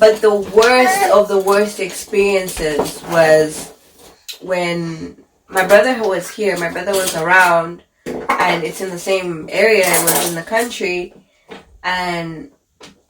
But the worst of the worst experiences was when my brother was here. My brother was around, and it's in the same area. It was in the country, and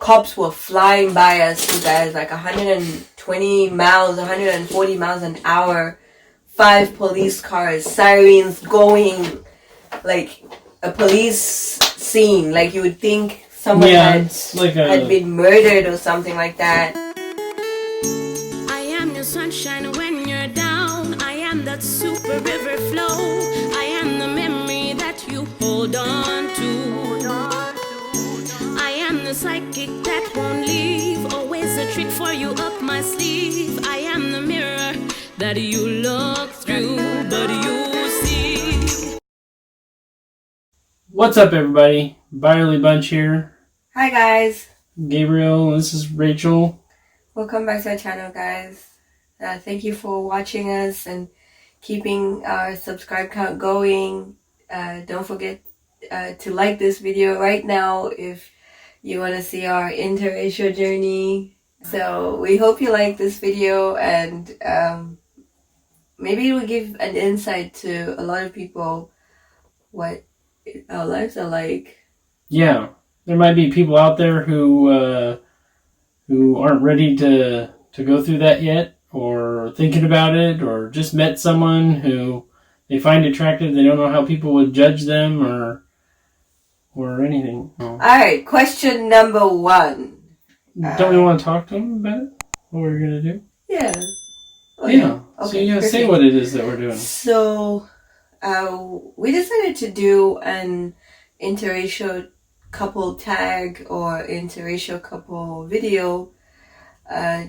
cops were flying by us, you guys, like 120 miles, 140 miles an hour. 5 police cars, sirens going, like a police scene. Like you would think someone had been murdered or something like that. I am your sunshine when you're down. I am that super river flow. I am the memory that you hold on to. I am the psychic that won't leave. Always a trick for you up my sleeve. I am the mirror that you look through, but you see. What's up, everybody? Beyerle Bunch here. Hi, guys. Gabriel, this is Rachel. Welcome back to our channel, guys. Thank you for watching us and keeping our subscribe count going. Don't forget to like this video right now if you want to see our interracial journey. So we hope you like this video, and maybe it will give an insight to a lot of people what our lives are like. Yeah, there might be people out there who aren't ready to go through that yet, or thinking about it, or just met someone who they find attractive. They don't know how people would judge them or anything. Oh. All right, question number 1. Don't we want to talk to them about it? What we're gonna do? Yeah. Okay. Yeah. Okay, so say what it is that we're doing. So, we decided to do an interracial couple tag or interracial couple video,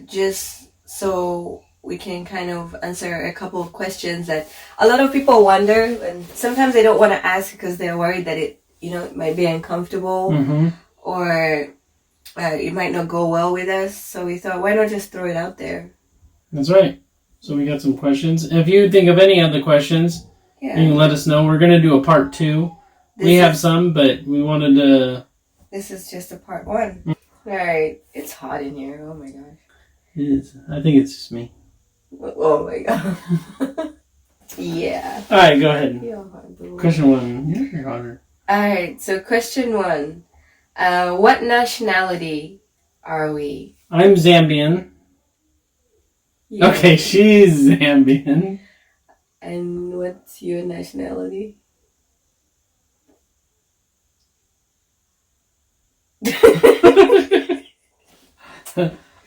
just so we can kind of answer a couple of questions that a lot of people wonder, and sometimes they don't want to ask because they're worried that it might be uncomfortable, or it might not go well with us. So we thought, why not just throw it out there? That's right. So we got some questions. If you think of any other questions, you can let us know. We're going to do a part 2. We have some, but we wanted to... This is just a part 1. Alright. It's hot in here. Oh my gosh. It is. I think it's just me. Oh my god. Yeah. Alright, go ahead. You're hot, Question 1. You're hotter. Alright, so question 1. What nationality are we? I'm Zambian. Yeah. Okay, she's Zambian. And what's your nationality?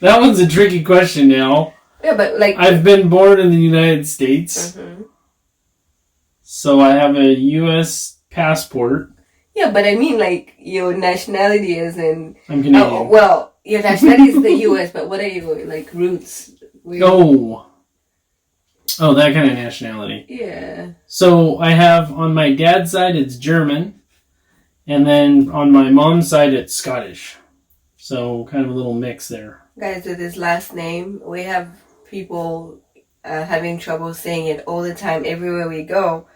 That one's a tricky question now. Yeah, but like... I've been born in the United States. So I have a U.S. passport. Yeah, but I mean like your nationality is in... I'm Canadian. Well, your nationality is the U.S., but what are your like roots? Oh, that kind of nationality. Yeah. So I have, on my dad's side, it's German. And then on my mom's side, it's Scottish. So kind of a little mix there. Guys, with his last name, we have people having trouble saying it all the time, everywhere we go.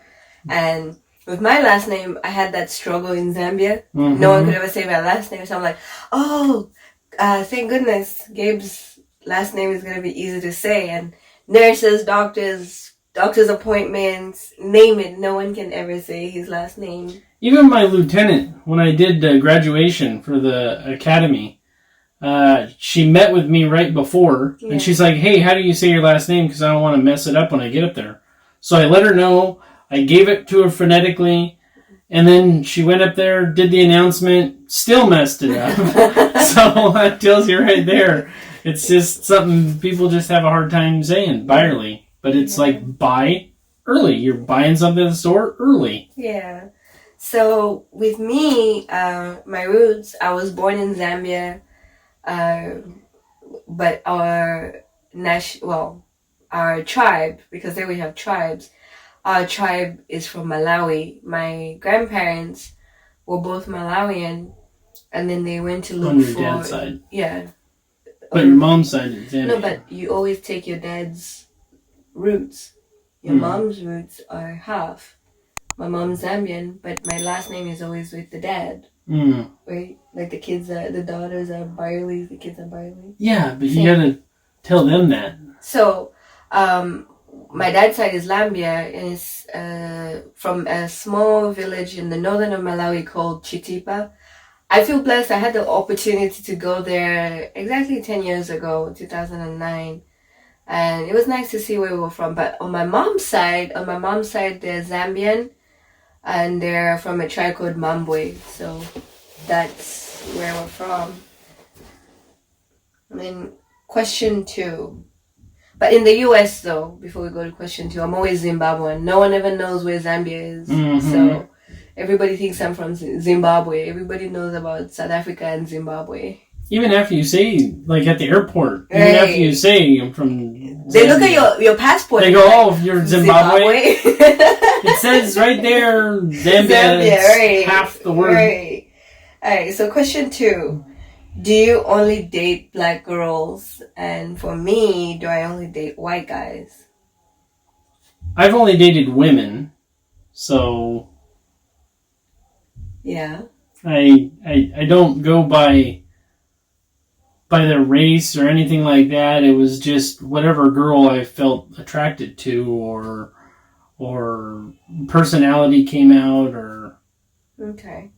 And with my last name, I had that struggle in Zambia. No one could ever say my last name. So I'm like, oh, thank goodness Gabe's last name is going to be easy to say. And nurses, doctors appointments, name it. No one can ever say his last name. Even my lieutenant, when I did graduation for the academy, she met with me right before. Yeah. And she's like, hey, how do you say your last name? Because I don't want to mess it up when I get up there. So I let her know. I gave it to her phonetically. And then she went up there, did the announcement, still messed it up. So that tells you right there. It's just something people just have a hard time saying, Beyerle. But it's like buy early. You're buying something at the store early. Yeah. So with me, my roots, I was born in Zambia. But our tribe, because there we have tribes, our tribe is from Malawi. My grandparents were both Malawian, and then they went to look on your for... dad's side. Yeah. But your mom's side is Zambia. No, but you always take your dad's roots. Your mom's roots are half. My mom's Zambian, but my last name is always with the dad. right? Like the daughters are Beyerles, the kids are Beyerles. Yeah, but you gotta tell them that. So, my dad's side is Zambia, and it's from a small village in the northern of Malawi called Chitipa. I feel blessed. I had the opportunity to go there exactly 10 years ago, 2009. And it was nice to see where we were from. But on my mom's side, they're Zambian. And they're from a tribe called Mambwe. So that's where we're from. And then question 2. But in the US, though, before we go to question 2, I'm always Zimbabwean. No one ever knows where Zambia is. Mm-hmm. So everybody thinks I'm from Zimbabwe. Everybody knows about South Africa and Zimbabwe. Even after you say, like at the airport, even after you say I'm from Zambia, they look at your passport. They go, oh, you're Zimbabwe. It says right there, Zambia, right. Half the word. Right. Alright, so question 2. Do you only date black girls? And for me, do I only date white guys? I've only dated women, so... Yeah. I don't go by their race or anything like that. It was just whatever girl I felt attracted to or personality came out or... Okay.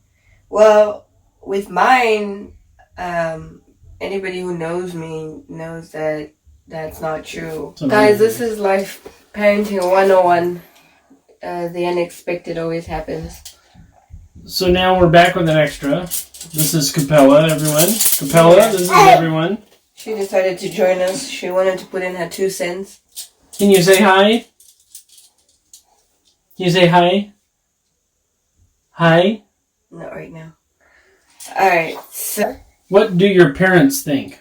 Well, with mine, anybody who knows me knows that that's not true. Guys, this is life parenting 101. The unexpected always happens. So now we're back with an extra. This is Capella, everyone. Capella, this is everyone. She decided to join us. She wanted to put in her 2 cents. Can you say hi? Can you say hi? Hi? Not right now. Alright, so... What do your parents think?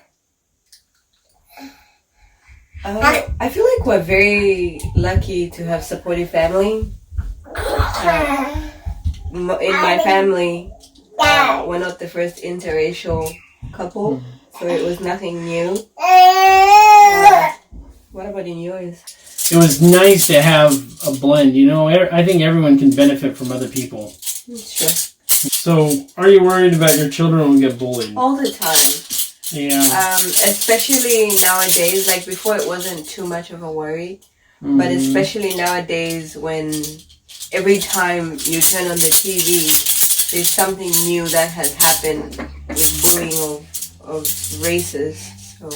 I feel like we're very lucky to have supportive family. In my family, we're not the first interracial couple, so it was nothing new. What about in yours? It was nice to have a blend, you know. I think everyone can benefit from other people. Sure. So, are you worried about your children will get bullied? All the time. Yeah. Especially nowadays, like before it wasn't too much of a worry, but especially nowadays when every time you turn on the TV, there's something new that has happened with bullying of races. So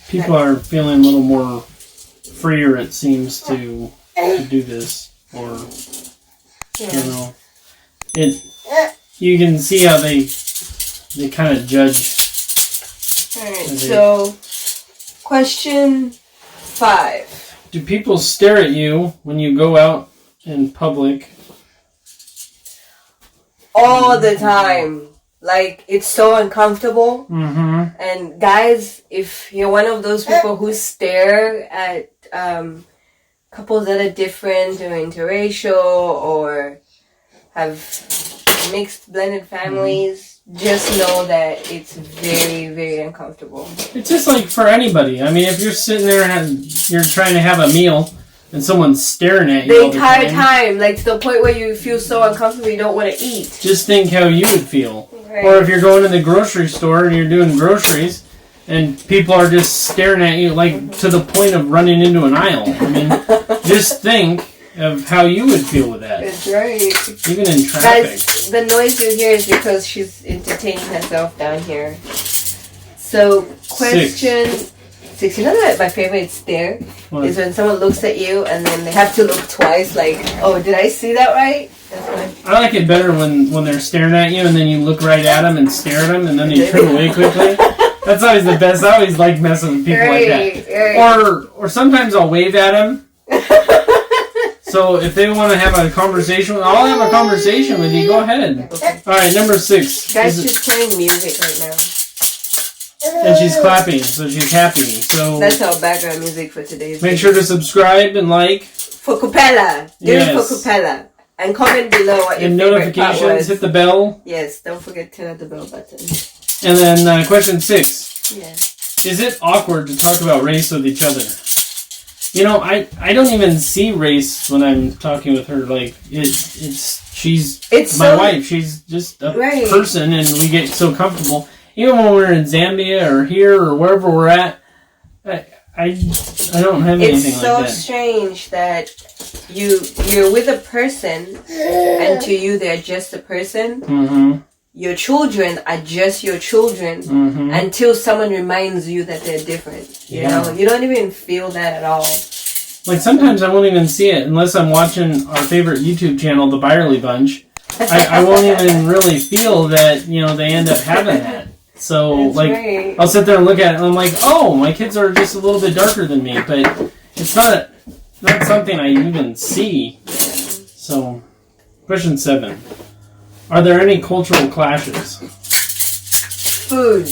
people are feeling a little more freer, it seems, to do this, or I don't know. You can see how they kind of judge. Alright, so question 5. Do people stare at you when you go out in public? All the time. Like, it's so uncomfortable. Mm-hmm. And guys, if you're one of those people who stare at couples that are different or interracial or have mixed blended families, just know that it's very, very uncomfortable. It's just like for anybody. I mean, if you're sitting there and you're trying to have a meal and someone's staring at you the entire time, like to the point where you feel so uncomfortable you don't want to eat. Just think how you would feel. Right. Or if you're going to the grocery store and you're doing groceries and people are just staring at you like to the point of running into an aisle. I mean, just think of how you would feel with that. That's right. Even in traffic. Guys, the noise you hear is because she's entertaining herself down here. So, question 6. You know that my favorite stare is when someone looks at you and then they have to look twice like, oh, did I see that right? That's I like it better when they're staring at you and then you look right at them and stare at them and then you turn away quickly. That's always the best. I always like messing with people like that. Right. Or sometimes I'll wave at them. So if they want to have a conversation, I'll have a conversation with you. Go ahead. Okay. All right, number 6. Guys, she's playing music right now. And she's clapping, so she's happy. So that's our background music for today's video. Make sure to subscribe and like. For Capella. Do it for Capella. And comment below what your favorite part was. Notifications, hit the bell. Yes, don't forget to hit the bell button. And then question 6. Yes. Is it awkward to talk about race with each other? You know, I don't even see race when I'm talking with her. Like, It's my wife. She's just a person, and we get so comfortable. Even when we're in Zambia or here or wherever we're at, I don't have anything like that. It's so strange that you're with a person, and to you they're just a person. Mm-hmm. Your children are just your children until someone reminds you that they're different. You know, you don't even feel that at all. Like sometimes I won't even see it unless I'm watching our favorite YouTube channel, the Beyerle Bunch. I won't even really feel that, you know, they end up having that. So, I'll sit there and look at it and I'm like, oh, my kids are just a little bit darker than me, but it's not something I even see. So, question 7. Are there any cultural clashes? Food.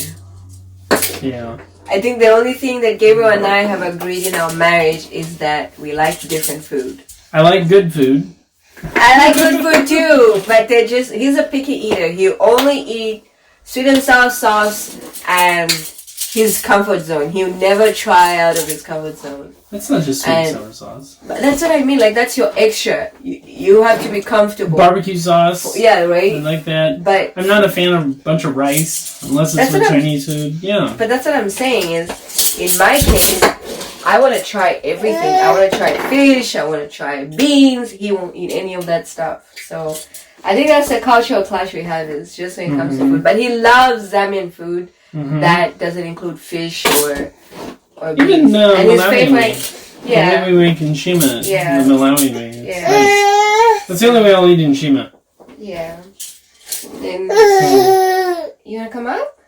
Yeah. I think the only thing that Gabriel and I have agreed in our marriage is that we like different food. I like good food. I like good food too, but he's a picky eater. He only eat sweet and sour sauce and his comfort zone. He'll never try out of his comfort zone. That's not just sweet and sour sauce. But that's what I mean. Like, that's your extra. You have to be comfortable. Barbecue sauce. Yeah, right? I like that. But I'm not a fan of a bunch of rice, unless it's for Chinese food. Yeah. But that's what I'm saying is, in my case, I want to try everything. I want to try fish. I want to try beans. He won't eat any of that stuff. So I think that's the cultural clash we have, is just when it comes to food. But he loves Zambian food that doesn't include fish or beans. Even and his favorite, the way we make in Shima, the Malawi way. That's the only way I'll eat in Shima. Yeah. And, you want to come up?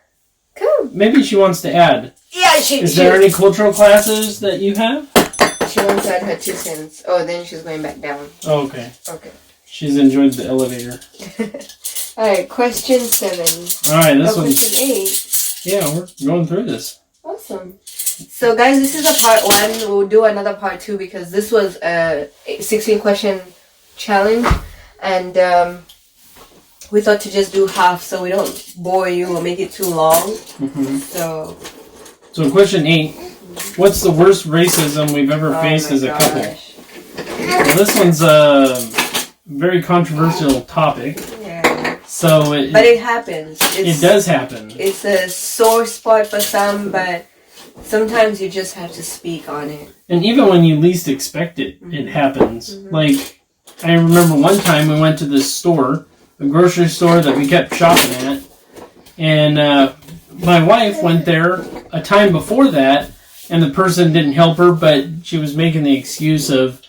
Come. Maybe she wants to add. Yeah, Is there any cultural classes that you have? She wants to add her 2 cents. Oh, then she's going back down. Oh, okay. Okay. She's enjoyed the elevator. Alright, question 7. Alright, this one's... Question 8. Yeah, we're going through this. Awesome. So, guys, this is a part 1. We'll do another part 2 because this was a 16-question challenge. And we thought to just do half so we don't bore you or make it too long. So question 8. What's the worst racism we've ever faced as a couple? Well, this one's a very controversial topic. Yeah. So but it happens. It does happen. It's a sore spot for some, but sometimes you just have to speak on it. And even when you least expect it, it happens. Like, I remember one time we went to this store, a grocery store that we kept shopping at, and my wife went there a time before that, and the person didn't help her, but she was making the excuse of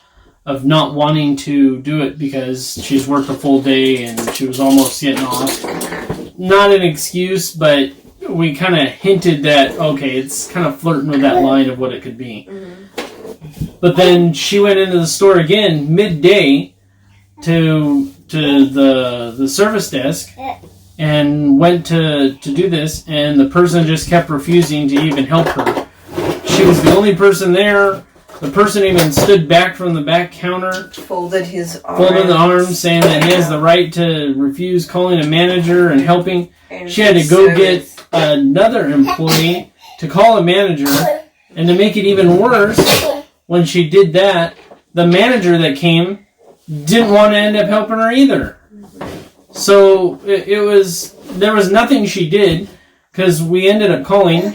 not wanting to do it because she's worked a full day and she was almost getting off. Not an excuse, but we kind of hinted that, okay, it's kind of flirting with that line of what it could be. But then she went into the store again midday to the service desk and went to do this, and the person just kept refusing to even help her. She was the only person there. The person even stood back from the back counter, folded the arms, saying that he has the right to refuse calling a manager and helping. She had to go get another employee to call a manager, and to make it even worse, when she did that, the manager that came didn't want to end up helping her either. So there was nothing she did, because we ended up calling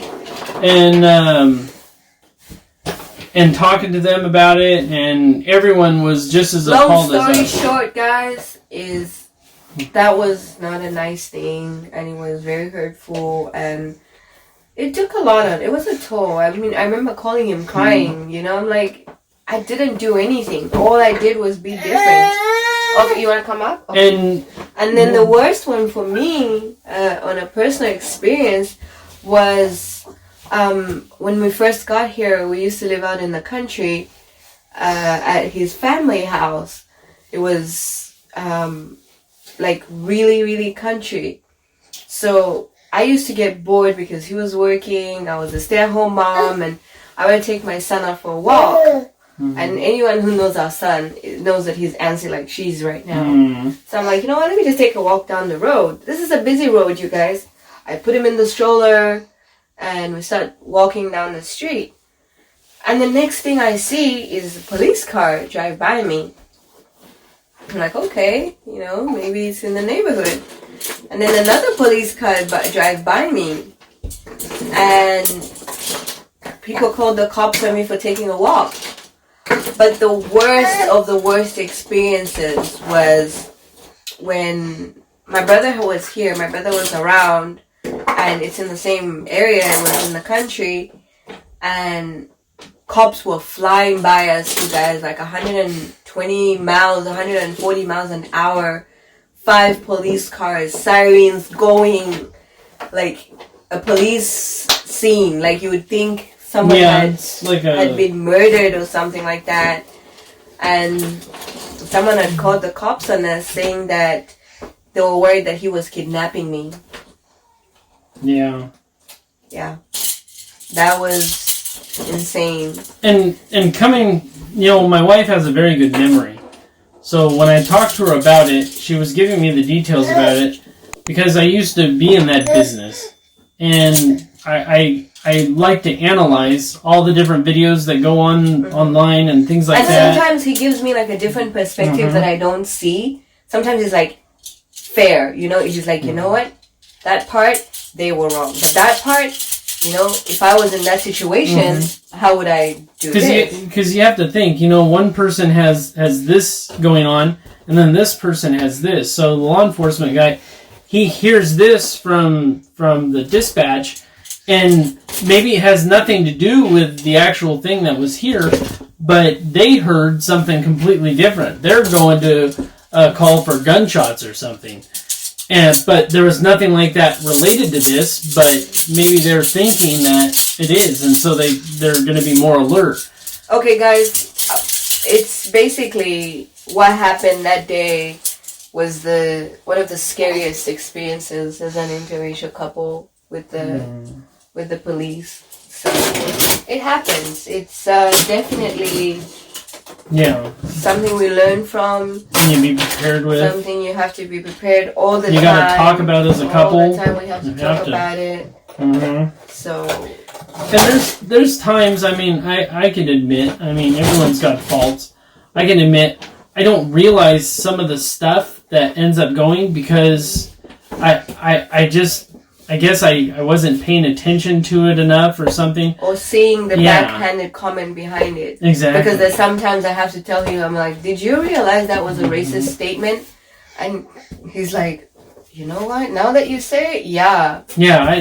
and talking to them about it, and everyone was just as appalled as us. Long story short, guys, is that was not a nice thing, and it was very hurtful, and it took a lot on. It was a toll. I mean, I remember calling him crying. You know, I'm like, I didn't do anything. All I did was be different. Okay, you want to come up? Okay. And then the worst one for me, on a personal experience, was when we first got here. We used to live out in the country at his family house. It was like really, really country. So I used to get bored because he was working. I was a stay-at-home mom, and I would take my son out for a walk. And anyone who knows our son knows that he's antsy like she's right now. So I'm like, you know what? Let me just take a walk down the road. This is a busy road, you guys. I put him in the stroller, and we start walking down the street. And the next thing I see is a police car drive by me. I'm like, okay, maybe it's in the neighborhood. And then another police car drive by me, and people called the cops on me for taking a walk. But the worst of the worst experiences was when my brother was here. My brother was around, and it's in the same area. It was in the country, and cops were flying by us, you guys, like 120 miles, 140 miles an hour. 5 police cars, sirens going, like a police scene. Like you would think someone had been murdered or something like that. And someone had called the cops on us saying that they were worried that he was kidnapping me. Yeah. Yeah. That was insane. And coming, my wife has a very good memory. So when I talked to her about it, she was giving me the details about it because I used to be in that business. And I like to analyze all the different videos that go on online and things like that. And sometimes he gives me like a different perspective that I don't see. Sometimes it's like fair, It's just like, you know what? That part, they were wrong. But that part, if I was in that situation, how would I do this? Because you have to think, one person has this going on, and then this person has this. So the law enforcement guy, he hears this from the dispatch, and maybe it has nothing to do with the actual thing that was here, but they heard something completely different. They're going to call for gunshots or something. But there was nothing like that related to this, but maybe they're thinking that it is, and so they're going to be more alert. Okay, guys, it's basically what happened that day was one of the scariest experiences as an interracial couple with the police. So it happens. It's definitely something we learn from. You be prepared with. Something you have to be prepared all the time. You got to talk about it as a couple. All the time we have to talk about it. So. And there's times, I can admit, everyone's got faults. I can admit, I don't realize some of the stuff that ends up going because I guess I wasn't paying attention to it enough or something. Or seeing the backhanded comment behind it. Exactly. Because there's sometimes I have to tell him, I'm like, did you realize that was a racist statement? And he's like, you know what? Now that you say it, yeah. Yeah,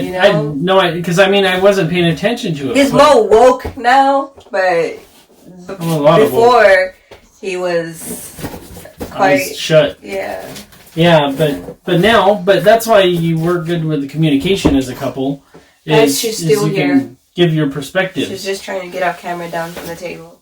because I wasn't paying attention to it. He's more woke now, but before he was quite shut. Yeah. Yeah, but that's why you work good with the communication as a couple. She's still here. Can give your perspective. She's just trying to get our camera down from the table.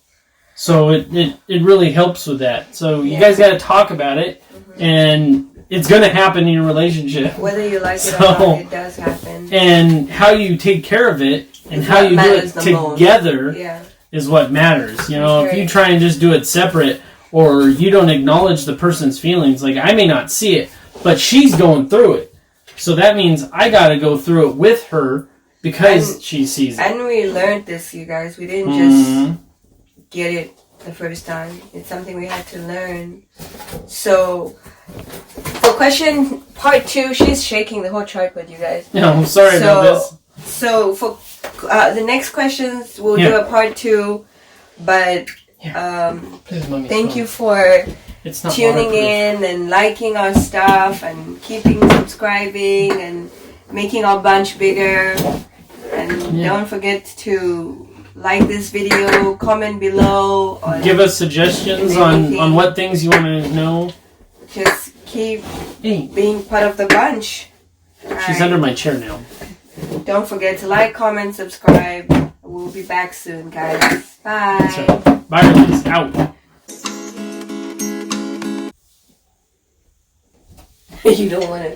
So it really helps with that. So you guys got to talk about it, and it's going to happen in your relationship. Whether you like it or not, it does happen. And how you take care of it and how you do it together is what matters. If you try and just do it separate, or you don't acknowledge the person's feelings, like I may not see it, but she's going through it. So that means I got to go through it with her because she sees it. And we learned this, you guys. We didn't just get it the first time. It's something we had to learn. So, for question part 2, she's shaking the whole tripod, you guys. No, I'm sorry about this. So, for the next questions, we'll do a part 2, but... thank you for tuning in and liking our stuff and keeping subscribing and making our bunch bigger. And don't forget to like this video, comment below. Give us suggestions on what things you want to know. Just keep being part of the bunch. She's under my chair now. Don't forget to like, comment, subscribe. We'll be back soon, guys. Bye. That's right. Bye, out. You don't want to.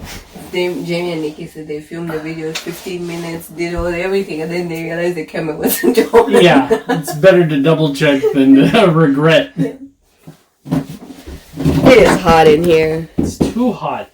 Jamie and Nikki said they filmed the video 15 minutes, did everything, and then they realized the camera wasn't on. Yeah, it's better to double check than to regret. It is hot in here. It's too hot.